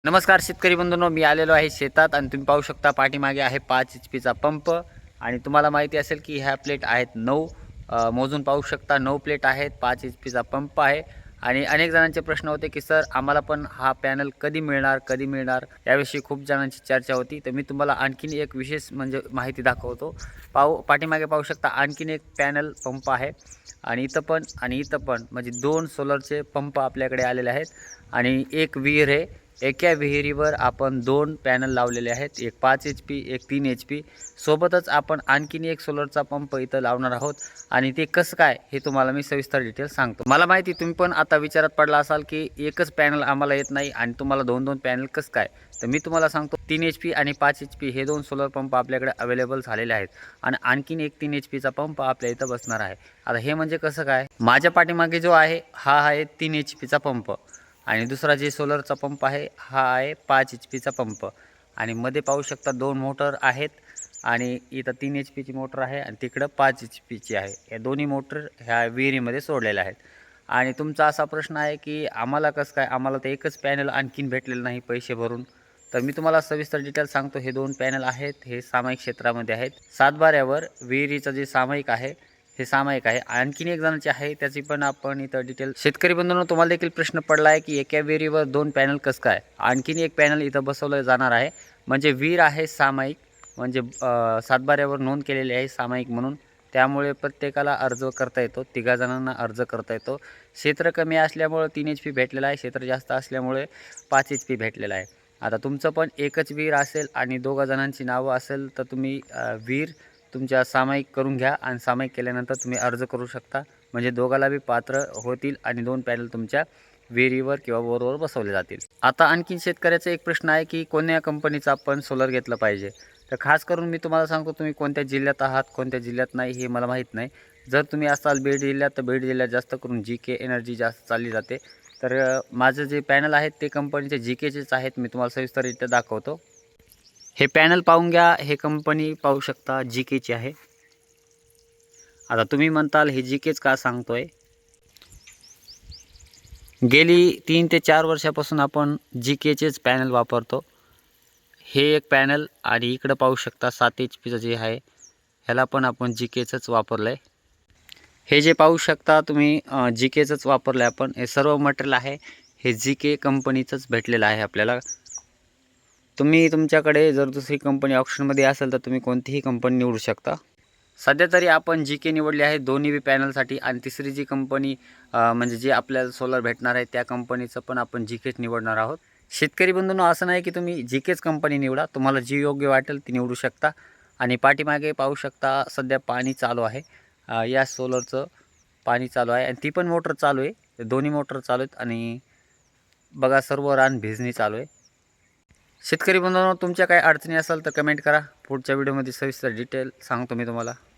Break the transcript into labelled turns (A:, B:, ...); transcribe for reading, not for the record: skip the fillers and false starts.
A: नमस्कार शेतकरी बंधूंनो, मी आलेलो आहे शेतात आणि तुम्ही पाहू शकता पाठीमागे आहे 5 HP पंप आणि तुम्हाला माहिती असेल की ह्या प्लेट आहेत 9 मोजून पाहू शकता 9 प्लेट आहेत. 5 HP पंप आहे आणि अनेक जणांचे प्रश्न होते की सर आम्हाला पण हा पॅनल कधी मिळणार याविषयी खूप जणांची चर्चा होती. तर मी तुम्हाला आणखीन एक विशेष म्हणजे माहिती दाखवतो. पाठीमागे पाहू शकता आणखीन एक पॅनल पंप आहे आणि इथं पण म्हणजे 2 सोलरचे पंप आपल्याकडे आलेले आहेत आणि एक विहीर आहे. एका विहिरीवर आपण 2 पॅनल लावलेले आहेत, एक 5 HP एक 3 HP. सोबतच आपण आणखीन एक सोलरचा पंप इथं लावणार आहोत आणि ते कसं काय हे तुम्हाला मी सविस्तर डिटेल सांगतो. मला माहिती तुम्ही पण आता विचारात पडला असाल की एकच पॅनल आम्हाला येत नाही आणि तुम्हाला 2-2 पॅनल कसं काय. तर मी तुम्हाला सांगतो 3 HP आणि 5 HP हे 2 सोलर पंप आपल्याकडे अवेलेबल झालेले आहेत आणि आणखीन एक 3 HPचा पंप आपल्या इथं बसणार आहे. आता हे म्हणजे कसं काय, माझ्या पाठीमागे जो आहे हा आहे 3 HPचा पंप आणि दुसरा जे सोलरचा पंप आहे हा आहे 5 HPचा पंप आणि मध्ये पाहू शकता 2 मोटर आहेत आणि इथं 3 HPची मोटर आहे आणि तिकडं 5 HPची आहे. या दोन्ही मोटर ह्या विहिरीमध्ये सोडलेल्या आहेत. आणि तुमचा असा प्रश्न आहे की आम्हाला कसं काय, आम्हाला तर एकच पॅनल आणखीन भेटलेलं नाही पैसे भरून. तर मी तुम्हाला सविस्तर डिटेल सांगतो. हे 2 पॅनल आहेत, हे सामायिक क्षेत्रामध्ये आहेत. सातबाऱ्यावर विहिरीचं जे सामायिक आहे हे सामायिक आहे. आणखीन एक जणांची आहे त्याची पण आपण इथं डिटेल. शेतकरी बंधूंनो, तुम्हाला देखील प्रश्न पडला आहे की एका विहिरीवर 2 पॅनल कसं काय. आणखीन एक पॅनल इथं बसवलं जाणार आहे. म्हणजे विहीर आहे सामायिक, म्हणजे सातबाऱ्यावर नोंद केलेली आहे सामायिक म्हणून. त्यामुळे प्रत्येकाला अर्ज करता येतो, 3 जणांना अर्ज करता येतो. क्षेत्र कमी असल्यामुळे 3 HP भेटलेलं आहे, क्षेत्र जास्त असल्यामुळे 5 HP भेटलेलं आहे. आता तुमचं पण एकच विहीर असेल आणि 2 जणांची नावं असेल तर तुम्ही विहीर तुमच्या सामायिक करून घ्या आणि सामायिक केल्यानंतर तुम्ही अर्ज करू शकता. म्हणजे दोघाला बी पात्र होतील आणि 2 पॅनल तुमच्या विहिरीवर किंवा बोरवर बसवले जातील. आता आणखीन शेतकऱ्याचा एक प्रश्न आहे की कोणत्या कंपनीचा आपण सोलर घेतलं पाहिजे. तर खास करून मी तुम्हाला सांगतो, तुम्ही कोणत्या जिल्ह्यात आहात कोणत्या जिल्ह्यात नाही हे मला माहीत नाही. जर तुम्ही असाल बीड जिल्ह्यात तर बीड जिल्ह्यात जास्त करून GK एनर्जी जास्त चालली जाते. तर माझं जे पॅनल आहेत ते कंपनीचे GKचेच आहेत. मी तुम्हाला सविस्तररित्या दाखवतो. हे पॅनल पाहून घ्या, हे कंपनी पाहू शकता GKची आहे. आता तुम्ही म्हणताल हे GKच का सांगतोय. गेली 3 ते 4 वर्षापासून आपण GKचेच पॅनल वापरतो. हे एक पॅनल आणि इकडं पाहू शकता 7 HPचं जे आहे ह्याला पण आपण GKचंच वापरलं आहे. हे जे पाहू शकता तुम्ही GKचंच वापरलं आहे आपण. हे सर्व मटेरियल आहे हे GK कंपनीचंच भेटलेलं आहे आपल्याला. तुम्ही तुमच्याकडे जर दुसरी कंपनी ऑप्शनमध्ये असेल तर तुम्ही कोणतीही कंपनी निवडू शकता. सध्या तरी आपण GK निवडली आहे दोन्ही बी पॅनलसाठी आणि तिसरी जी कंपनी म्हणजे जे आपल्याला सोलर भेटणार आहे त्या कंपनीचं पण आपण GKच निवडणार आहोत. शेतकरी बंधूंनो, असं नाही की तुम्ही GKच कंपनी निवडा, तुम्हाला जी योग्य वाटेल ती निवडू शकता. आणि पाठीमागे पाहू शकता सध्या पाणी चालू आहे. या सोलरचं पाणी चालू आहे आणि ती पण मोटर चालू आहे. दोन्ही मोटर चालू आहेत आणि बघा सर्व रान भिजणी चालू आहे. शेतकरी बंधूंनो, तुमच्या काही अडचणी असेल तर कमेंट करा. पुढच्या व्हिडिओमध्ये सविस्तर डिटेल सांगतो मी तुम्हाला.